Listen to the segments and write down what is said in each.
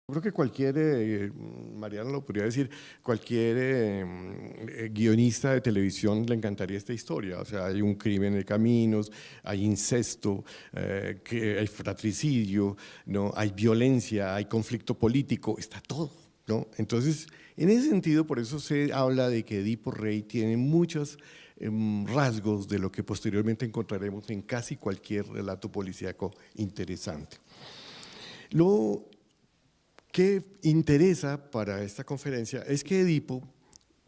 Creo que cualquier, Mariano lo podría decir, cualquier guionista de televisión le encantaría esta historia. O sea, hay un crimen de caminos, hay incesto, hay fratricidio, ¿no? Hay violencia, hay conflicto político, está todo, ¿no? Entonces, en ese sentido, por eso se habla de que Edipo Rey tiene muchos rasgos de lo que posteriormente encontraremos en casi cualquier relato policíaco interesante. Lo que interesa para esta conferencia es que Edipo,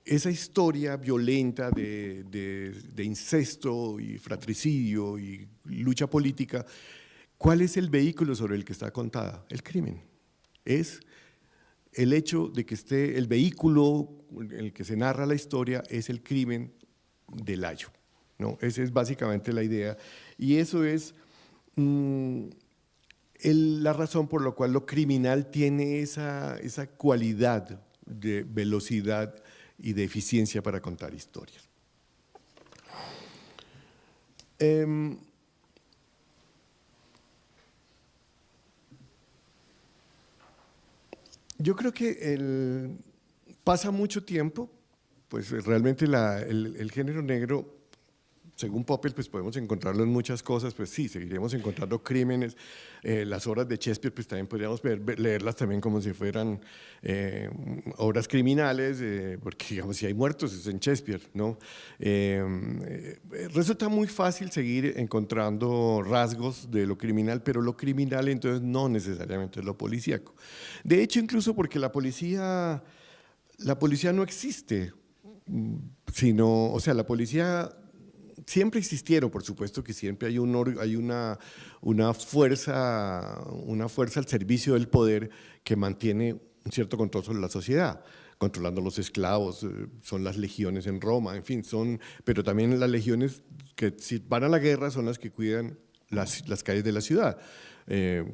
esa historia violenta de incesto y fratricidio y lucha política, ¿cuál es el vehículo sobre el que está contada? El crimen. Es el hecho de que esté el vehículo en el que se narra la historia es el crimen de Layo, ¿no? Esa es básicamente la idea y eso es la razón por la cual lo criminal tiene esa cualidad de velocidad y de eficiencia para contar historias. Yo creo que pasa mucho tiempo, pues realmente el género negro, según Popper, pues podemos encontrarlo en muchas cosas, pues sí, seguiremos encontrando crímenes. Las obras de Shakespeare, pues también podríamos leerlas también como si fueran obras criminales, porque digamos, si hay muertos es en Shakespeare, ¿no? Resulta muy fácil seguir encontrando rasgos de lo criminal, pero lo criminal entonces no necesariamente es lo policíaco. De hecho, incluso porque la policía no existe, sino, o sea, la policía siempre existieron, por supuesto que siempre hay una fuerza al servicio del poder que mantiene un cierto control sobre la sociedad, controlando los esclavos, son las legiones en Roma, en fin, pero también las legiones que si van a la guerra son las que cuidan las calles de la ciudad.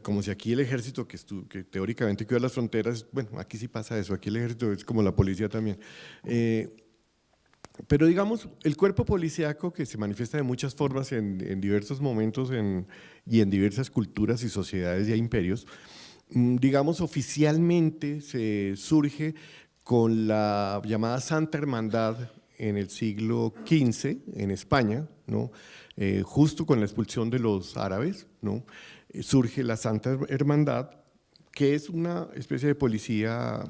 Como si aquí el ejército que teóricamente cuida las fronteras, bueno, aquí sí pasa eso, aquí el ejército es como la policía también. Pero digamos, el cuerpo policíaco que se manifiesta de muchas formas en diversos momentos y en diversas culturas y sociedades y imperios, digamos, oficialmente se surge con la llamada Santa Hermandad en el siglo XV en España, ¿no? Justo con la expulsión de los árabes, ¿no? Surge la Santa Hermandad, que es una especie de policía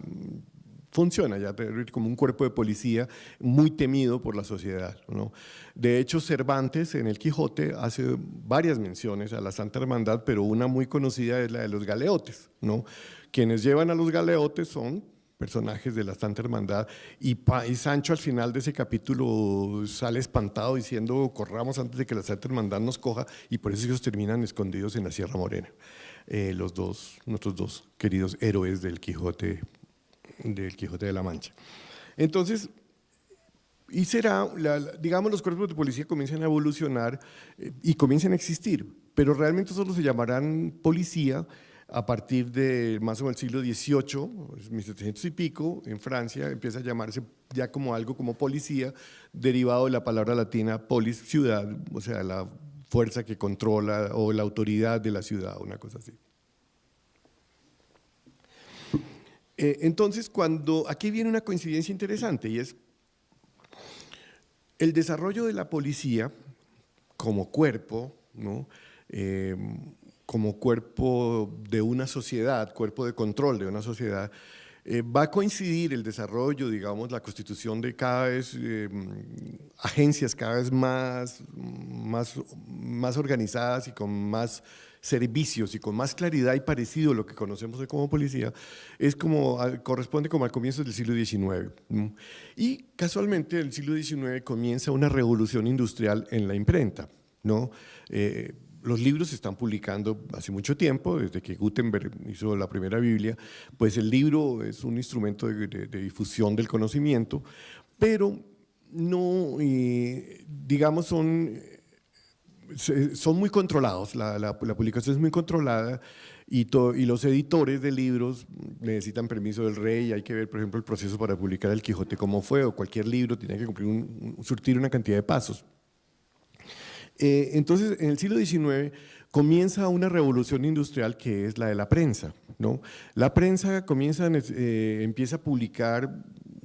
funciona ya como un cuerpo de policía muy temido por la sociedad, ¿no? De hecho, Cervantes en el Quijote hace varias menciones a la Santa Hermandad, pero una muy conocida es la de los galeotes, ¿no? Quienes llevan a los galeotes son personajes de la Santa Hermandad y Sancho al final de ese capítulo sale espantado diciendo corramos antes de que la Santa Hermandad nos coja, y por eso ellos terminan escondidos en la Sierra Morena, nuestros dos queridos héroes del Quijote de la Mancha. Entonces, digamos, los cuerpos de policía comienzan a evolucionar y comienzan a existir, pero realmente solo se llamarán policía a partir de más o menos el siglo XVIII, 1700 y pico, en Francia empieza a llamarse ya como algo como policía, derivado de la palabra latina polis, ciudad, o sea, la fuerza que controla o la autoridad de la ciudad, una cosa así. Entonces, aquí viene una coincidencia interesante y es el desarrollo de la policía como cuerpo, ¿no? Como cuerpo de una sociedad, cuerpo de control de una sociedad, va a coincidir el desarrollo, digamos, la constitución de cada vez agencias cada vez más organizadas y con más servicios y con más claridad y parecido a lo que conocemos como policía, corresponde como al comienzo del siglo XIX. Y casualmente el siglo XIX comienza una revolución industrial en la imprenta, ¿no? Los libros se están publicando hace mucho tiempo, desde que Gutenberg hizo la primera Biblia, pues el libro es un instrumento de difusión del conocimiento, pero no, digamos, son muy controlados, la publicación es muy controlada y los editores de libros necesitan permiso del rey, hay que ver, por ejemplo, el proceso para publicar El Quijote cómo fue, o cualquier libro tiene que surtir una cantidad de pasos. Entonces, en el siglo XIX comienza una revolución industrial que es la de la prensa, ¿no? La prensa empieza a publicar,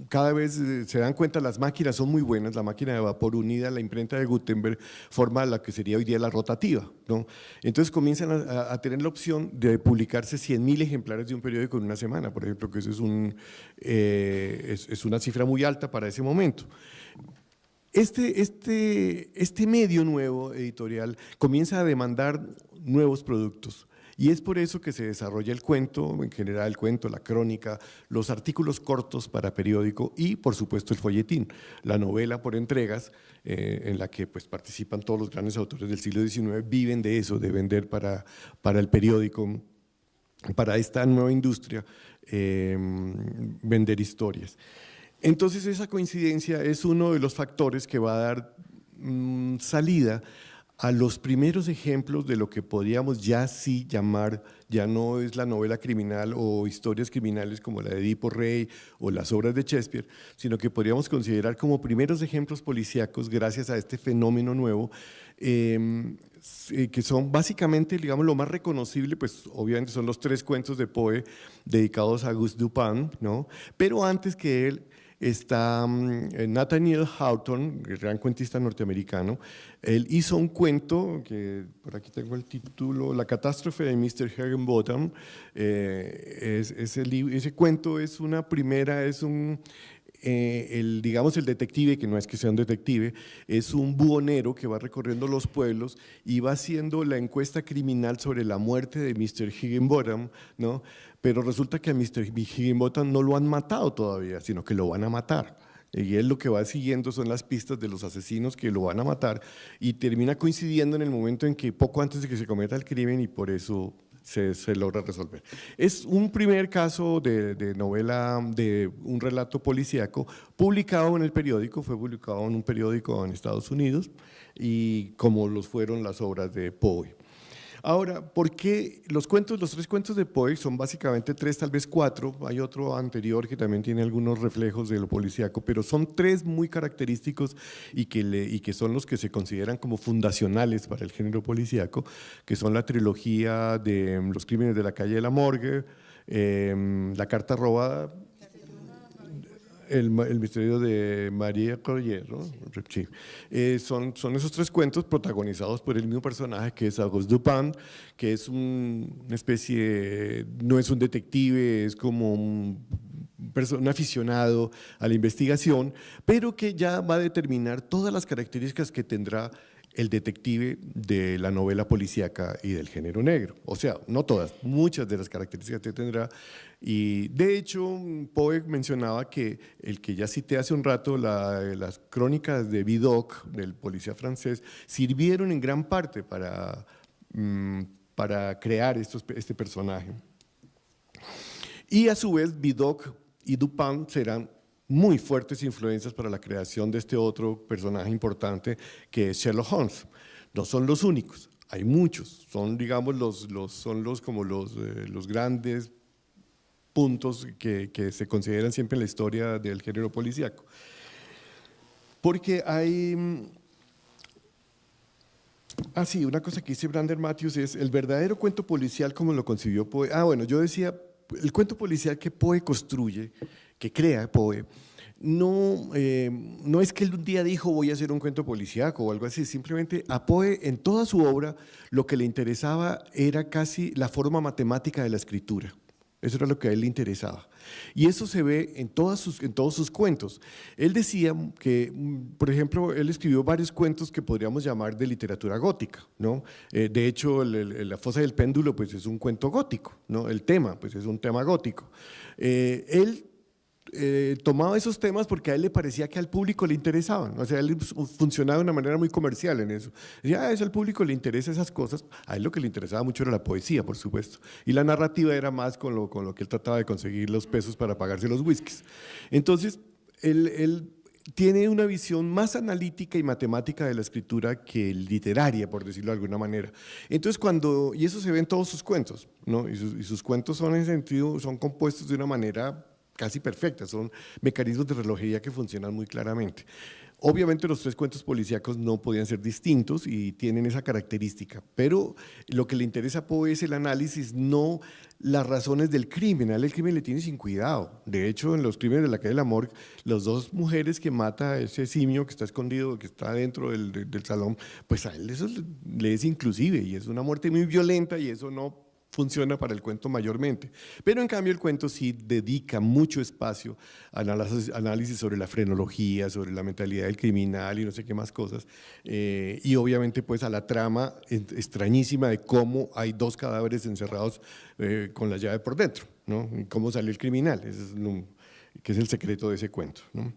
cada vez se dan cuenta, las máquinas son muy buenas, la máquina de vapor unida a la imprenta de Gutenberg forma la que sería hoy día la rotativa, ¿no? Entonces comienzan a tener la opción de publicarse 100.000 ejemplares de un periódico en una semana, por ejemplo, que eso es una cifra muy alta para ese momento. Este medio nuevo editorial comienza a demandar nuevos productos y es por eso que se desarrolla el cuento, en general el cuento, la crónica, los artículos cortos para periódico y por supuesto el folletín, la novela por entregas en la que pues, participan todos los grandes autores del siglo XIX, viven de eso, de vender para el periódico, para esta nueva industria, vender historias. Entonces esa coincidencia es uno de los factores que va a dar salida a los primeros ejemplos de lo que podríamos ya sí llamar, ya no es la novela criminal o historias criminales como la de Edipo Rey o las obras de Shakespeare, sino que podríamos considerar como primeros ejemplos policíacos gracias a este fenómeno nuevo, que son básicamente, digamos, lo más reconocible, pues obviamente son los 3 cuentos de Poe dedicados a Auguste Dupin, ¿no? Pero antes que él está Nathaniel Hawthorne, el gran cuentista norteamericano. Él hizo un cuento, que por aquí tengo el título, La catástrofe de Mr. Higginbotham. Ese cuento es una primera, es digamos el detective, que no es que sea un detective, es un buhonero que va recorriendo los pueblos y va haciendo la encuesta criminal sobre la muerte de Mr. Higginbotham, ¿no? Pero resulta que a Mr. Higginbotham no lo han matado todavía, sino que lo van a matar. Y él lo que va siguiendo son las pistas de los asesinos que lo van a matar y termina coincidiendo en el momento en que poco antes de que se cometa el crimen y por eso se logra resolver. Es un primer caso de novela, de un relato policíaco publicado en el periódico, fue publicado en un periódico en Estados Unidos y como los fueron las obras de Poe. Ahora, ¿por qué los 3 cuentos de Poe son básicamente 3, tal vez 4? Hay otro anterior que también tiene algunos reflejos de lo policíaco, pero son 3 muy característicos y que son los que se consideran como fundacionales para el género policíaco, que son la trilogía de Los crímenes de la calle de la Morgue, La carta robada, el misterio de María Corrier, ¿no? Sí. Son esos 3 cuentos protagonizados por el mismo personaje que es Auguste Dupin, que es una especie, no es un detective, es como un aficionado a la investigación, pero que ya va a determinar todas las características que tendrá el detective de la novela policíaca y del género negro. O sea, no todas, muchas de las características que tendrá. Y de hecho, Poe mencionaba que el que ya cité hace un rato, las crónicas de Vidocq, del policía francés, sirvieron en gran parte para crear este personaje. Y a su vez, Vidocq y Dupin serán muy fuertes influencias para la creación de este otro personaje importante que es Sherlock Holmes. No son los únicos, hay muchos, son digamos los grandes puntos que se consideran siempre en la historia del género policíaco. Porque hay… sí, una cosa que dice Brander Matthews es el verdadero cuento policial como lo concibió Poe. Bueno, yo decía, el cuento policial que Poe construye, que crea Poe, no es que él un día dijo voy a hacer un cuento policíaco o algo así, simplemente a Poe en toda su obra lo que le interesaba era casi la forma matemática de la escritura. Eso era lo que a él le interesaba. Y eso se ve en todos sus cuentos. Él decía que, por ejemplo, él escribió varios cuentos que podríamos llamar de literatura gótica, ¿no? De hecho, La fosa del péndulo pues, es un cuento gótico, ¿no? El tema pues, es un tema gótico. Él tomaba esos temas porque a él le parecía que al público le interesaban, o sea, él funcionaba de una manera muy comercial en eso. Decía, eso al público le interesa esas cosas, a él lo que le interesaba mucho era la poesía, por supuesto, y la narrativa era más con lo que él trataba de conseguir los pesos para pagarse los whiskies. Entonces, él tiene una visión más analítica y matemática de la escritura que literaria, por decirlo de alguna manera. Entonces, y eso se ve en todos sus cuentos, ¿no? Y sus cuentos son en ese sentido, son compuestos de una manera casi perfectas, son mecanismos de relojería que funcionan muy claramente. Obviamente los tres cuentos policíacos no podían ser distintos y tienen esa característica, pero lo que le interesa a Poe es el análisis, no las razones del crimen. A él el crimen le tiene sin cuidado. De hecho, en los crímenes de la calle de la Morgue, las dos mujeres que mata a ese simio que está escondido, que está dentro del salón, pues a él eso le es inclusive, y es una muerte muy violenta y eso no funciona para el cuento mayormente, pero en cambio el cuento sí dedica mucho espacio a análisis sobre la frenología, sobre la mentalidad del criminal y no sé qué más cosas, y obviamente pues a la trama extrañísima de cómo hay dos cadáveres encerrados con la llave por dentro, ¿no? Y cómo salió el criminal, ese es que es el secreto de ese cuento, ¿no?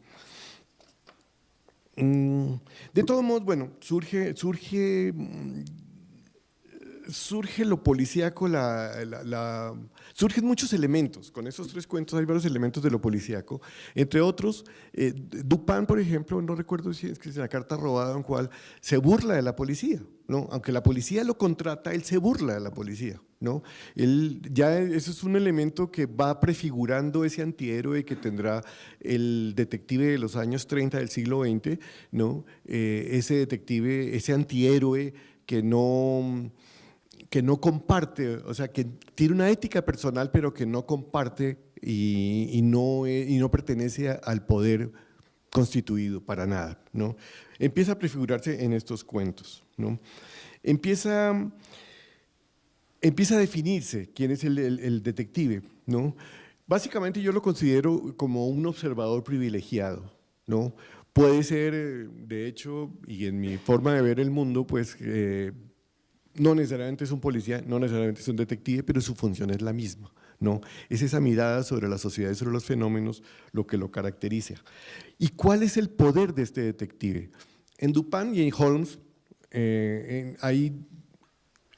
De todos modos, bueno, surge lo policíaco, surgen muchos elementos. Con esos tres cuentos hay varios elementos de lo policíaco. Entre otros, Dupin, por ejemplo, no recuerdo si es que es la carta robada en cual se burla de la policía, ¿no? Aunque la policía lo contrata, él se burla de la policía, ¿no? Eso es un elemento que va prefigurando ese antihéroe que tendrá el detective de los años 30 del siglo XX, ¿no? Ese detective, ese antihéroe que no comparte, o sea, que tiene una ética personal, pero que no comparte y no pertenece al poder constituido para nada, ¿no? Empieza a prefigurarse en estos cuentos, ¿no? Empieza a definirse quién es el detective, ¿no? Básicamente yo lo considero como un observador privilegiado, ¿no? Puede ser, de hecho, y en mi forma de ver el mundo, pues no necesariamente es un policía, no necesariamente es un detective, pero su función es la misma, ¿no? Es esa mirada sobre la sociedad y sobre los fenómenos lo que lo caracteriza. ¿Y cuál es el poder de este detective? En Dupin y en Holmes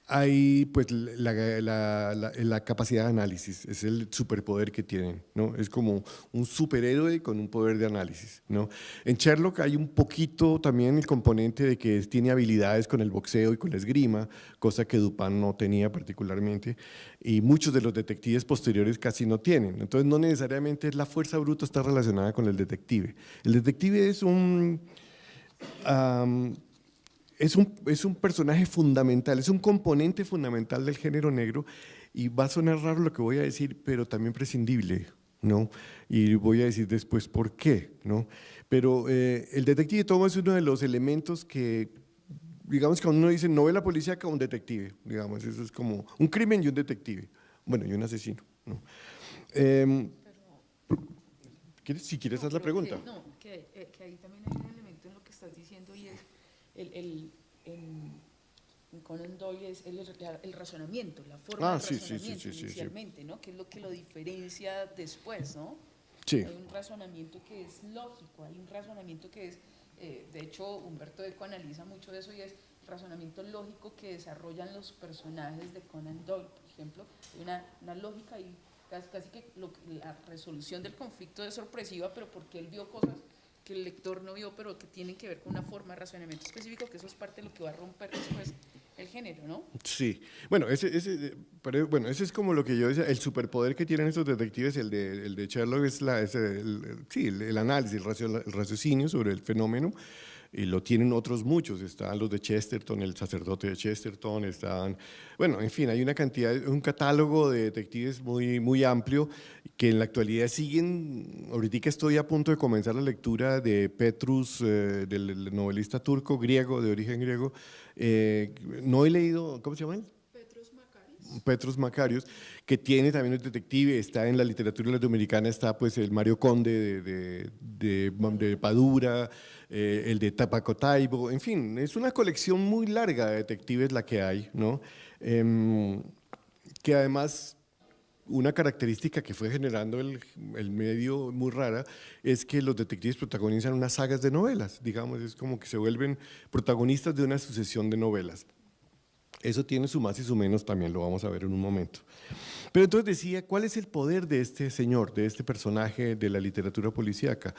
hay pues la capacidad de análisis, es el superpoder que tienen, ¿no? Es como un superhéroe con un poder de análisis, ¿no? En Sherlock hay un poquito también el componente de que tiene habilidades con el boxeo y con la esgrima, cosa que Dupin no tenía particularmente, y muchos de los detectives posteriores casi no tienen. Entonces no necesariamente la fuerza bruta está relacionada con el detective. El detective es es un personaje fundamental, es un componente fundamental del género negro, y va a sonar raro lo que voy a decir, pero también prescindible, ¿no? Y voy a decir después por qué, ¿no? Pero el detective Tomo es uno de los elementos que, digamos que cuando uno dice novela policíaca, un detective, digamos, eso es como un crimen y un detective, bueno, y un asesino, ¿no? Si quieres, haz la pregunta. Que ahí también hay un elemento en lo que estás diciendo, y es en Conan Doyle es el razonamiento, la forma del razonamiento inicialmente, ¿no? Que es lo que lo diferencia después, ¿no? Sí. Hay un razonamiento que es lógico, hay un razonamiento que es, de hecho Humberto Eco analiza mucho eso, y es el razonamiento lógico que desarrollan los personajes de Conan Doyle, por ejemplo. Hay una lógica y casi que la resolución del conflicto es sorpresiva, pero porque él vio cosas que el lector no vio, pero que tienen que ver con una forma de razonamiento específico, que eso es parte de lo que va a romper después el género, ¿no? Sí, bueno, ese es como lo que yo decía, el superpoder que tienen estos detectives, el de Sherlock es el análisis, el raciocinio sobre el fenómeno, y lo tienen otros muchos, están los de Chesterton, el sacerdote de Chesterton, bueno, en fin, hay una cantidad, un catálogo de detectives muy amplio que en la actualidad siguen. Ahorita estoy a punto de comenzar la lectura de Petrus, del novelista turco, griego, de origen griego. No he leído, ¿cómo se llama él? Petros Macarios, que tiene también un detective, está en la literatura latinoamericana, está pues el Mario Conde de Padura, el de Tapaco Taibo, en fin, es una colección muy larga de detectives la que hay, ¿no? Que además una característica que fue generando el medio muy rara es que los detectives protagonizan unas sagas de novelas, digamos, es como que se vuelven protagonistas de una sucesión de novelas. Eso tiene su más y su menos, también lo vamos a ver en un momento. Pero entonces decía, ¿cuál es el poder de este señor, de este personaje de la literatura policíaca?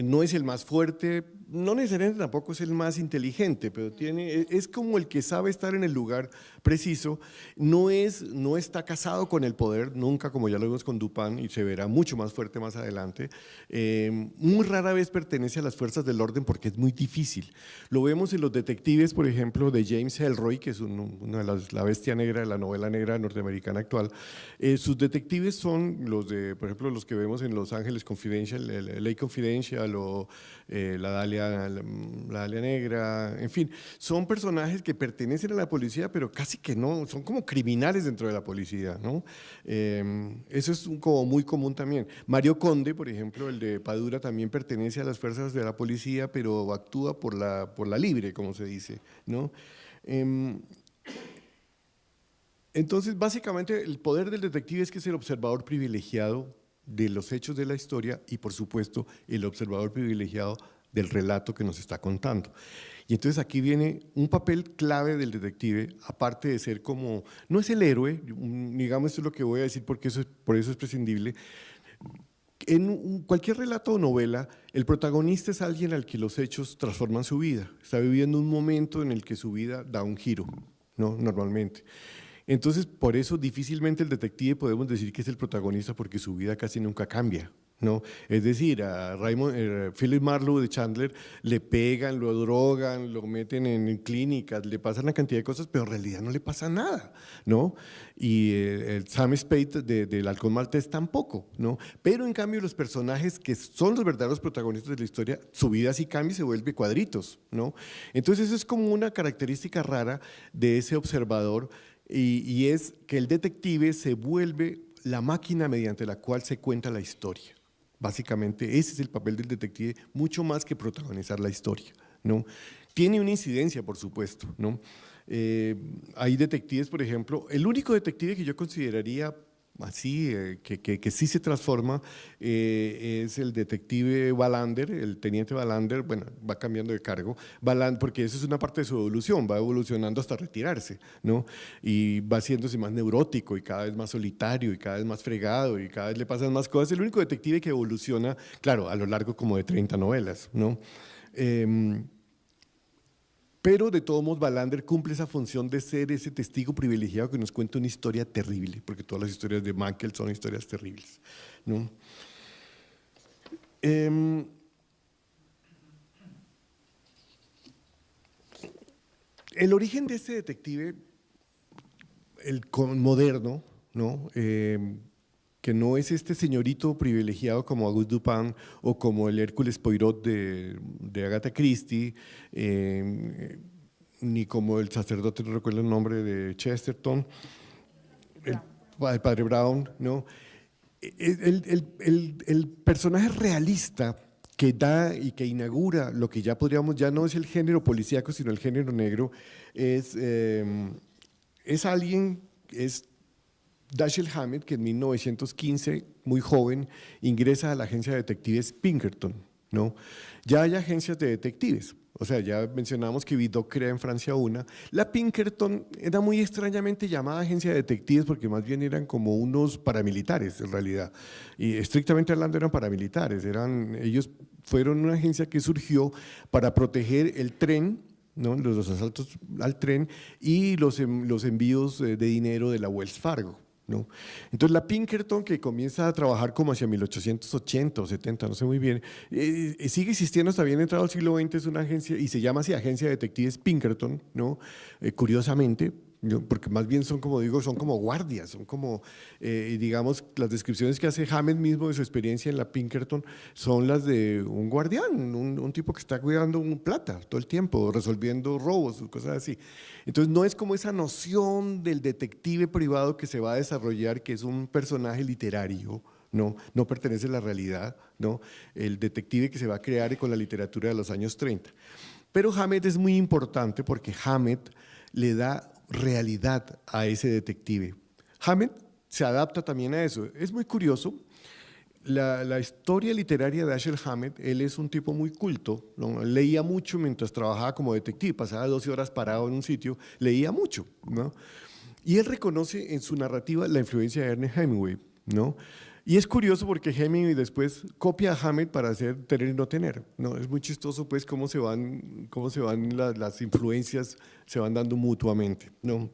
No es el más fuerte, no necesariamente tampoco es el más inteligente, pero es como el que sabe estar en el lugar preciso, no está casado con el poder, nunca, como ya lo vimos con Dupin, y se verá mucho más fuerte más adelante. Muy rara vez pertenece a las fuerzas del orden porque es muy difícil. Lo vemos en los detectives, por ejemplo, de James Ellroy, que es una de la bestia negra de la novela negra norteamericana actual. Sus detectives son los de, por ejemplo, los que vemos en Los Ángeles Confidential, el LA Confidential o la Dalia Negra, en fin, son personajes que pertenecen a la policía, pero casi que no, son como criminales dentro de la policía, ¿no? Eso es como muy común también. Mario Conde, por ejemplo, el de Padura, también pertenece a las fuerzas de la policía, pero actúa por la libre, como se dice, ¿no? Entonces, básicamente, el poder del detective es que es el observador privilegiado de los hechos de la historia y, por supuesto, el observador privilegiado del relato que nos está contando. Y entonces aquí viene un papel clave del detective, aparte de ser como, no es el héroe, digamos esto es lo que voy a decir porque por eso es prescindible. En cualquier relato o novela, el protagonista es alguien al que los hechos transforman su vida. Está viviendo un momento en el que su vida da un giro, ¿no? Normalmente. Entonces, por eso difícilmente el detective podemos decir que es el protagonista porque su vida casi nunca cambia, ¿no? Es decir, a Philip Marlowe de Chandler le pegan, lo drogan, lo meten en clínicas, le pasan una cantidad de cosas, pero en realidad no le pasa nada, ¿no? Y el Sam Spade del Halcón Maltés tampoco, ¿no? Pero en cambio los personajes que son los verdaderos protagonistas de la historia, su vida sí cambia y se vuelve cuadritos, ¿no? Entonces eso es como una característica rara de ese observador y es que el detective se vuelve la máquina mediante la cual se cuenta la historia. Básicamente ese es el papel del detective, mucho más que protagonizar la historia, ¿no? Tiene una incidencia, por supuesto, ¿no? Hay detectives, por ejemplo, el único detective que yo consideraría así, que sí se transforma, es el detective Wallander, el teniente Wallander, bueno, va cambiando de cargo, porque eso es una parte de su evolución, va evolucionando hasta retirarse, ¿no? Y va haciéndose más neurótico y cada vez más solitario y cada vez más fregado y cada vez le pasan más cosas. Es el único detective que evoluciona, claro, a lo largo como de 30 novelas, ¿no? Pero de todos modos, Wallander cumple esa función de ser ese testigo privilegiado que nos cuenta una historia terrible, porque todas las historias de Mankell son historias terribles, ¿no? El origen de este detective, moderno, ¿no? Que no es este señorito privilegiado como Auguste Dupin o como el Hércules Poirot de Agatha Christie, ni como el sacerdote, no recuerdo el nombre, de Chesterton, el padre Brown, ¿no? El personaje realista que da y que inaugura lo que ya podríamos, ya no es el género policíaco, sino el género negro, es alguien, es Dashiell Hammett, que en 1915, muy joven, ingresa a la agencia de detectives Pinkerton, ¿no? Ya hay agencias de detectives, o sea, ya mencionamos que Vidocq crea en Francia una. La Pinkerton era muy extrañamente llamada agencia de detectives porque más bien eran como unos paramilitares en realidad, y estrictamente hablando eran paramilitares, ellos fueron una agencia que surgió para proteger el tren, ¿no? Los asaltos al tren y los envíos de dinero de la Wells Fargo, ¿no? Entonces la Pinkerton, que comienza a trabajar como hacia 1880 o 70, no sé muy bien, sigue existiendo hasta bien entrado el siglo XX, es una agencia y se llama así Agencia de Detectives Pinkerton, ¿no? Curiosamente, porque más bien son como digo, son como guardias, son como, digamos, las descripciones que hace Hammett mismo de su experiencia en la Pinkerton son las de un guardián, un tipo que está cuidando un plata todo el tiempo, resolviendo robos, cosas así. Entonces no es como esa noción del detective privado que se va a desarrollar, que es un personaje literario, no pertenece a la realidad, ¿no? El detective que se va a crear con la literatura de los años 30. Pero Hammett es muy importante porque Hammett le da realidad a ese detective. Hammett se adapta también a eso. Es muy curioso, la historia literaria de Dashiell Hammett, él es un tipo muy culto, ¿no? Leía mucho mientras trabajaba como detective, pasaba 12 horas parado en un sitio, leía mucho, ¿no? Y él reconoce en su narrativa la influencia de Ernest Hemingway, ¿no? Y es curioso porque Hemingway después copia a Hammett para hacer Tener y no tener, ¿no? Es muy chistoso pues cómo se van las influencias, se van dando mutuamente, ¿no?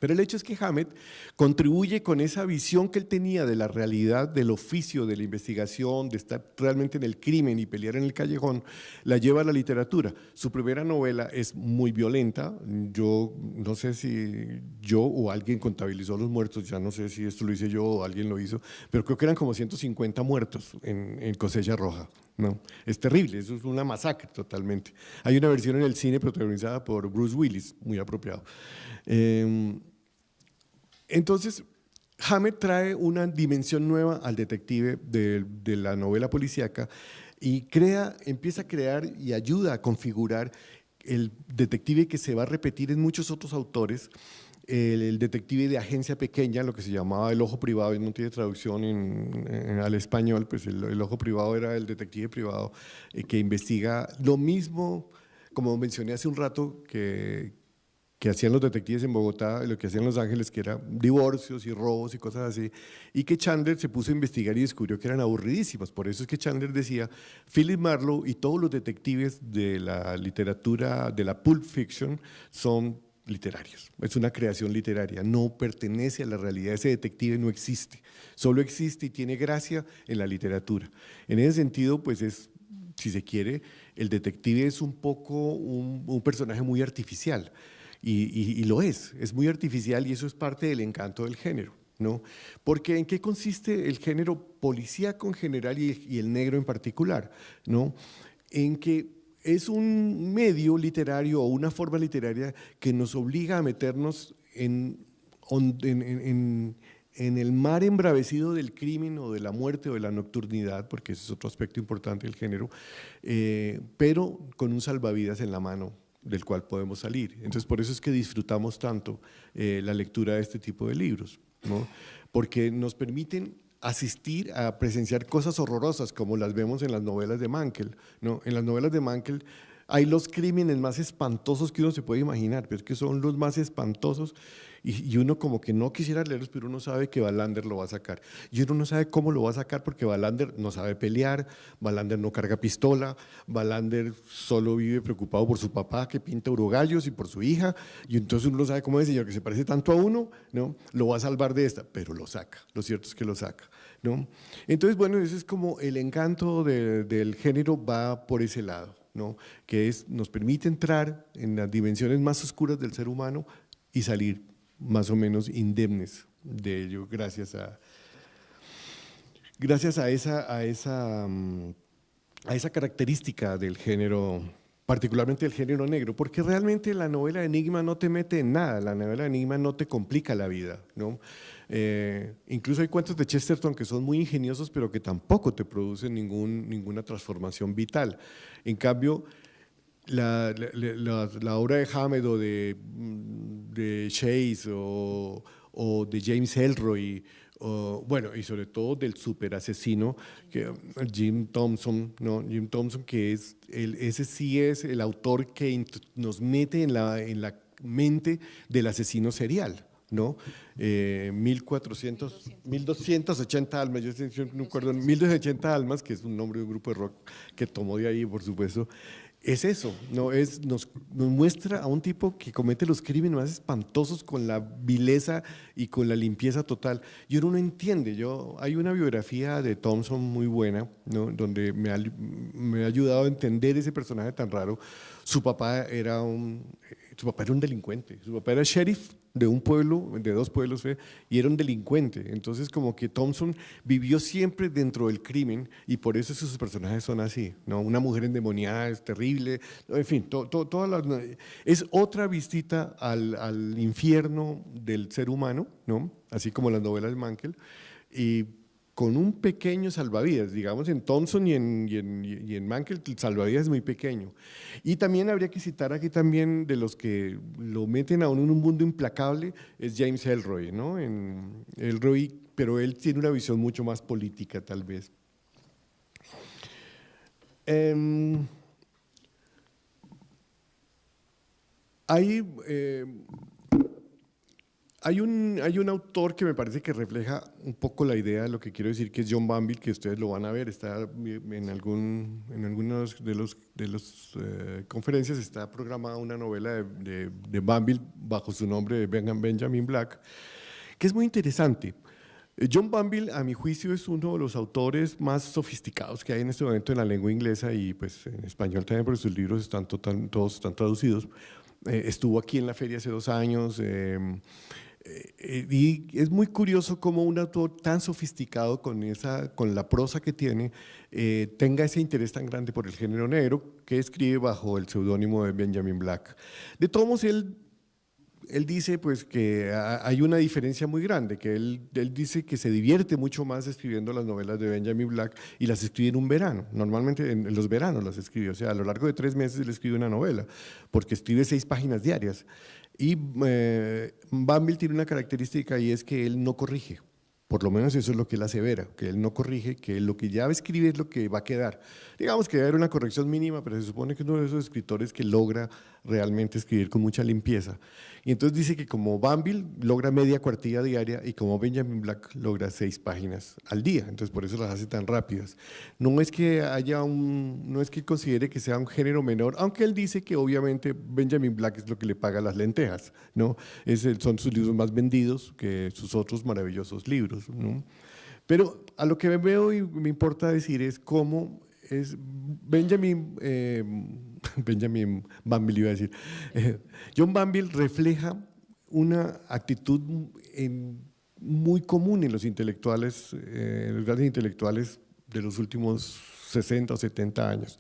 Pero el hecho es que Hammett contribuye con esa visión que él tenía de la realidad, del oficio, de la investigación, de estar realmente en el crimen y pelear en el callejón, la lleva a la literatura. Su primera novela es muy violenta. Yo no sé si yo o alguien contabilizó los muertos, ya no sé si esto lo hice yo o alguien lo hizo, pero creo que eran como 150 muertos en Cosecha Roja. No, es terrible, eso es una masacre totalmente. Hay una versión en el cine protagonizada por Bruce Willis, muy apropiado. Entonces, Hammett trae una dimensión nueva al detective de la novela policíaca y empieza a crear y ayuda a configurar el detective que se va a repetir en muchos otros autores, el detective de agencia pequeña, lo que se llamaba el ojo privado, y no tiene traducción al español, pues el ojo privado era el detective privado que investiga lo mismo, como mencioné hace un rato, que hacían los detectives en Bogotá, lo que hacían en Los Ángeles, que eran divorcios y robos y cosas así, y que Chandler se puso a investigar y descubrió que eran aburridísimas. Por eso es que Chandler decía, Philip Marlowe y todos los detectives de la literatura, de la pulp fiction, son literarios. Es una creación literaria, no pertenece a la realidad. Ese detective no existe, solo existe y tiene gracia en la literatura. En ese sentido, pues es, si se quiere, el detective es un poco un personaje muy artificial. Y lo es muy artificial y eso es parte del encanto del género, ¿no? Porque ¿en qué consiste el género policíaco en general y el negro en particular, ¿no? En que es un medio literario o una forma literaria que nos obliga a meternos en el mar embravecido del crimen o de la muerte o de la nocturnidad, porque ese es otro aspecto importante del género, pero con un salvavidas en la mano del cual podemos salir. Entonces, por eso es que disfrutamos tanto la lectura de este tipo de libros, ¿no? Porque nos permiten asistir a presenciar cosas horrorosas como las vemos en las novelas de Mankell, ¿no? En las novelas de Mankell hay los crímenes más espantosos que uno se puede imaginar, pero es que son los más espantosos y uno como que no quisiera leerlos, pero uno sabe que Wallander lo va a sacar. Y uno no sabe cómo lo va a sacar porque Wallander no sabe pelear, Wallander no carga pistola, Wallander solo vive preocupado por su papá que pinta urogallos y por su hija, y entonces uno no sabe cómo ese señor que se parece tanto a uno, ¿no? Lo va a salvar de esta, pero lo saca, lo cierto es que lo saca, ¿no? Entonces, bueno, ese es como el encanto del género va por ese lado, ¿no? Que nos permite entrar en las dimensiones más oscuras del ser humano y salir más o menos indemnes de ello gracias a esa característica del género, particularmente el género negro, porque realmente la novela de Enigma no te mete en nada, la novela de Enigma no te complica la vida, ¿no? Incluso hay cuentos de Chesterton que son muy ingeniosos, pero que tampoco te producen ninguna transformación vital. En cambio, la obra de Hammett o de Chase o de James Ellroy, bueno, y sobre todo del superasesino, Jim Thompson, ¿no? Jim Thompson, que ese sí es el autor que nos mete en la mente del asesino serial, ¿no? 1280 almas, yo no recuerdo, 1280 almas, que es un nombre de un grupo de rock que tomó de ahí, por supuesto. Es eso, ¿no? Nos muestra a un tipo que comete los crímenes más espantosos con la vileza y con la limpieza total. Y uno no entiende, hay una biografía de Thompson muy buena, ¿no? Donde me ha ayudado a entender ese personaje tan raro. Su papá era un delincuente, su papá era sheriff de un pueblo, de dos pueblos, y era un delincuente. Entonces, como que Thompson vivió siempre dentro del crimen y por eso sus personajes son así, ¿no? Una mujer endemoniada es terrible, en fin, es otra visita al infierno del ser humano, ¿no? Así como las novelas de Mankell, y con un pequeño salvavidas, digamos, en Thompson y en Mankell, el salvavidas es muy pequeño. Y también habría que citar aquí también de los que lo meten a uno en un mundo implacable, es James Ellroy, ¿no? Ellroy, pero él tiene una visión mucho más política, tal vez. Hay hay un autor que me parece que refleja un poco la idea de lo que quiero decir, que es John Banville, que ustedes lo van a ver, está en algunas de las conferencias, está programada una novela de Banville bajo su nombre de Benjamin Black, que es muy interesante. John Banville, a mi juicio, es uno de los autores más sofisticados que hay en este momento en la lengua inglesa y pues en español también, porque sus libros todos están traducidos. Estuvo aquí en la feria hace 2 años. Y es muy curioso cómo un autor tan sofisticado con la prosa que tiene, tenga ese interés tan grande por el género negro, que escribe bajo el seudónimo de Benjamin Black. De todos modos, él dice pues que hay una diferencia muy grande, que él dice que se divierte mucho más escribiendo las novelas de Benjamin Black y las escribe en un verano. Normalmente en los veranos las escribe, o sea, a lo largo de 3 meses él escribe una novela, porque escribe 6 páginas diarias. Y Banville tiene una característica y es que él no corrige. Por lo menos eso es lo que él asevera, que él no corrige, que lo que ya escribe es lo que va a quedar. Digamos que debe haber una corrección mínima, pero se supone que es uno de esos escritores que logra realmente escribir con mucha limpieza. Y entonces dice que como Banville logra media cuartilla diaria y como Benjamin Black logra 6 páginas al día, entonces por eso las hace tan rápidas. No es que no es que considere que sea un género menor, aunque él dice que obviamente Benjamin Black es lo que le paga las lentejas, ¿no? Son sus libros más vendidos que sus otros maravillosos libros, ¿no? Pero a lo que me veo y me importa decir es cómo es Benjamin Banville, iba a decir, John Banville refleja una actitud muy común en los intelectuales, los grandes intelectuales de los últimos 60 o 70 años,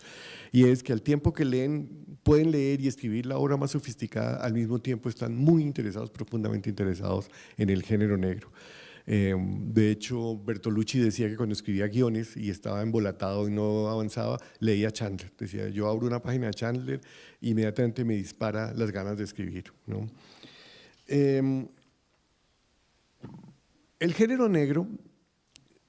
y es que al tiempo que pueden leer y escribir la obra más sofisticada, al mismo tiempo están muy interesados, profundamente interesados en el género negro. De hecho, Bertolucci decía que cuando escribía guiones y estaba embolatado y no avanzaba, leía Chandler. Decía, yo abro una página de Chandler e inmediatamente me dispara las ganas de escribir, ¿no? El género negro,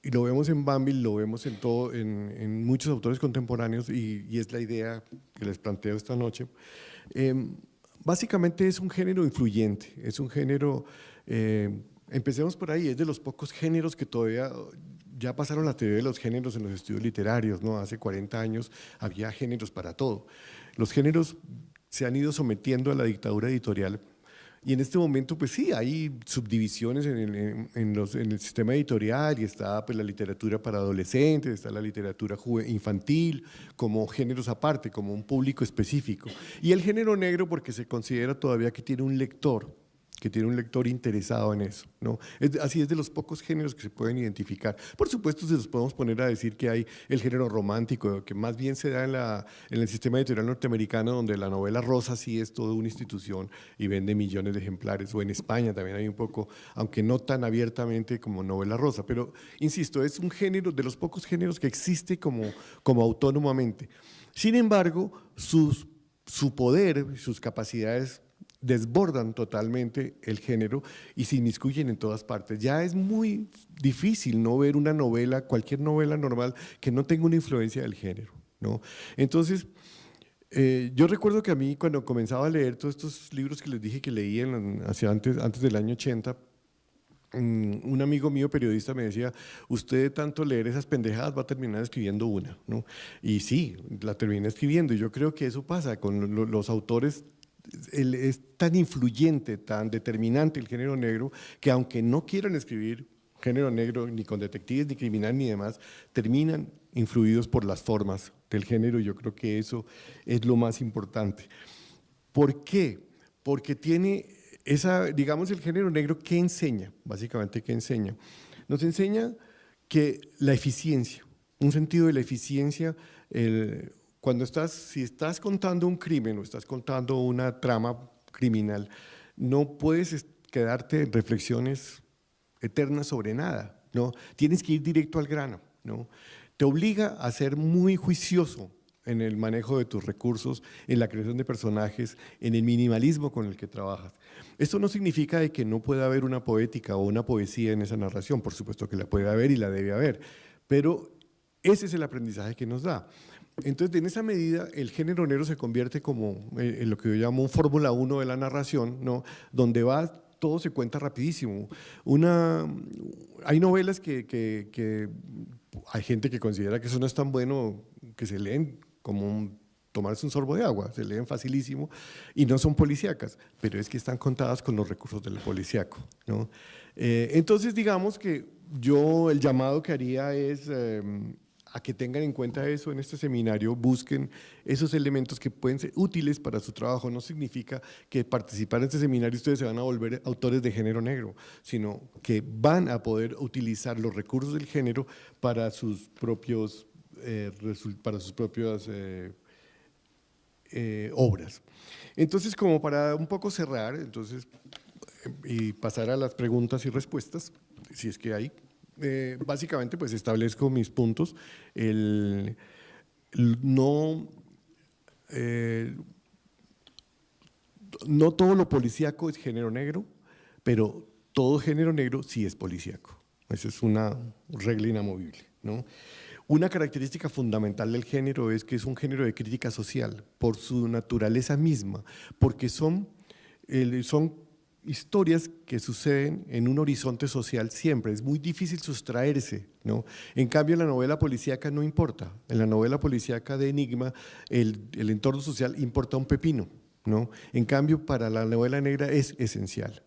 y lo vemos en Banville, lo vemos en muchos autores contemporáneos, y es la idea que les planteo esta noche, básicamente es un género influyente, es un género… empecemos por ahí, es de los pocos géneros que todavía ya pasaron la teoría de los géneros en los estudios literarios, ¿no? Hace 40 años había géneros para todo. Los géneros se han ido sometiendo a la dictadura editorial y en este momento, pues sí, hay subdivisiones en el sistema editorial y está pues, la literatura para adolescentes, está la literatura infantil, como géneros aparte, como un público específico. Y el género negro porque se considera todavía que tiene un lector interesado en eso, ¿no? Así es de los pocos géneros que se pueden identificar. Por supuesto, se los podemos poner a decir que hay el género romántico, que más bien se da en el sistema editorial norteamericano, donde la novela rosa sí es toda una institución y vende millones de ejemplares, o en España también hay un poco, aunque no tan abiertamente como novela rosa, pero insisto, es un género, de los pocos géneros que existe como autónomamente. Sin embargo, su poder, sus capacidades desbordan totalmente el género y se inmiscuyen en todas partes. Ya es muy difícil no ver una novela, cualquier novela normal, que no tenga una influencia del género, ¿no? Entonces, yo recuerdo que a mí cuando comenzaba a leer todos estos libros que les dije que leí antes del año 80, un amigo mío periodista me decía, usted de tanto leer esas pendejadas va a terminar escribiendo una, ¿no? Y sí, la terminé escribiendo, y yo creo que eso pasa con los autores. Es tan influyente, tan determinante el género negro, que aunque no quieran escribir género negro ni con detectives, ni criminal, ni demás, terminan influidos por las formas del género, y yo creo que eso es lo más importante. ¿Por qué? Porque tiene digamos, el género negro, ¿qué enseña? Básicamente, ¿qué enseña? Nos enseña que la eficiencia, un sentido de la eficiencia, si estás contando un crimen o estás contando una trama criminal, no puedes quedarte en reflexiones eternas sobre nada, ¿no? Tienes que ir directo al grano, ¿no? Te obliga a ser muy juicioso en el manejo de tus recursos, en la creación de personajes, en el minimalismo con el que trabajas. Esto no significa de que no pueda haber una poética o una poesía en esa narración, por supuesto que la puede haber y la debe haber, pero ese es el aprendizaje que nos da. Entonces, en esa medida, el género negro se convierte como en lo que yo llamo un Fórmula 1 de la narración, ¿no? Donde va todo se cuenta rapidísimo. Hay novelas que hay gente que considera que eso no es tan bueno, que se leen como tomarse un sorbo de agua, se leen facilísimo y no son policíacas, pero es que están contadas con los recursos del policíaco, ¿no? Entonces, digamos que yo el llamado que haría es a que tengan en cuenta eso en este seminario, busquen esos elementos que pueden ser útiles para su trabajo. No significa que participar en este seminario ustedes se van a volver autores de género negro, sino que van a poder utilizar los recursos del género para sus propios obras. Entonces, como para un poco cerrar, entonces, y pasar a las preguntas y respuestas, si es que hay, básicamente pues establezco mis puntos. No todo lo policíaco es género negro, pero todo género negro sí es policíaco. Esa es una regla inamovible, ¿no? Una característica fundamental del género es que es un género de crítica social, por su naturaleza misma, porque son historias que suceden en un horizonte social siempre, es muy difícil sustraerse, ¿no? En cambio, en la novela policíaca no importa, en la novela policíaca de Enigma el entorno social importa un pepino, ¿no? En cambio, para la novela negra es esencial.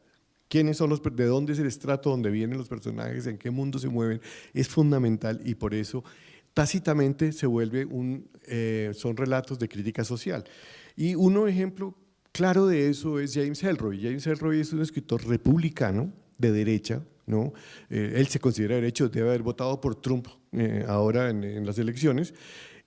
¿Quiénes son de dónde es el estrato donde vienen los personajes, en qué mundo se mueven? Es fundamental y por eso tácitamente se vuelve son relatos de crítica social. Y un ejemplo claro de eso es James Ellroy. James Ellroy es un escritor republicano de derecha, ¿no? Él se considera de derecha, debe haber votado por Trump ahora en las elecciones,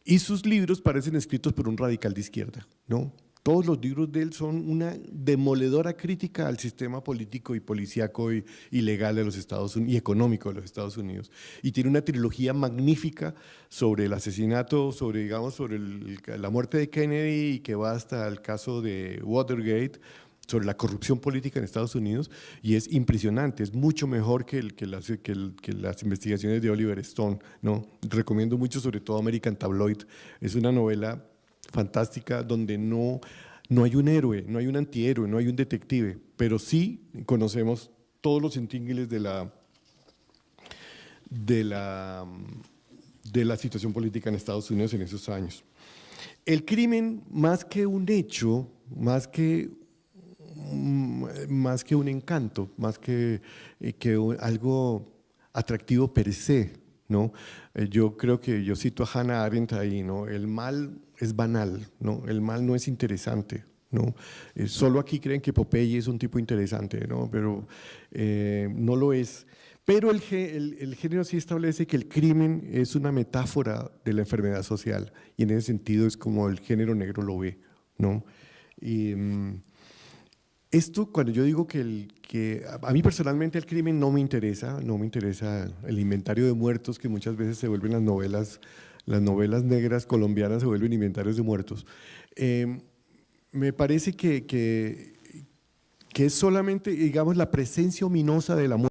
y sus libros parecen escritos por un radical de izquierda, ¿no? Todos los libros de él son una demoledora crítica al sistema político y policíaco y legal de los Estados Unidos y económico de los Estados Unidos. Y tiene una trilogía magnífica sobre el asesinato, sobre la muerte de Kennedy y que va hasta el caso de Watergate, sobre la corrupción política en Estados Unidos, y es impresionante, es mucho mejor que las investigaciones de Oliver Stone, ¿no? Recomiendo mucho, sobre todo American Tabloid. Es una novela fantástica donde no hay un héroe, no hay un antihéroe, no hay un detective, pero sí conocemos todos los intríngulis de la situación política en Estados Unidos en esos años. El crimen, más que un hecho, más que un encanto, más que algo atractivo per se, ¿no? Yo creo que yo cito a Hannah Arendt ahí, ¿no? El mal es banal, ¿no? El mal no es interesante, ¿no? Solo aquí creen que Popeye es un tipo interesante, ¿no? Pero no lo es. Pero el género sí establece que el crimen es una metáfora de la enfermedad social y en ese sentido es como el género negro lo ve, ¿no? Y esto, cuando yo digo que a mí personalmente el crimen no me interesa el inventario de muertos que muchas veces se vuelven las novelas negras colombianas se vuelven inventarios de muertos. Me parece que es solamente, digamos, la presencia ominosa de la muerte.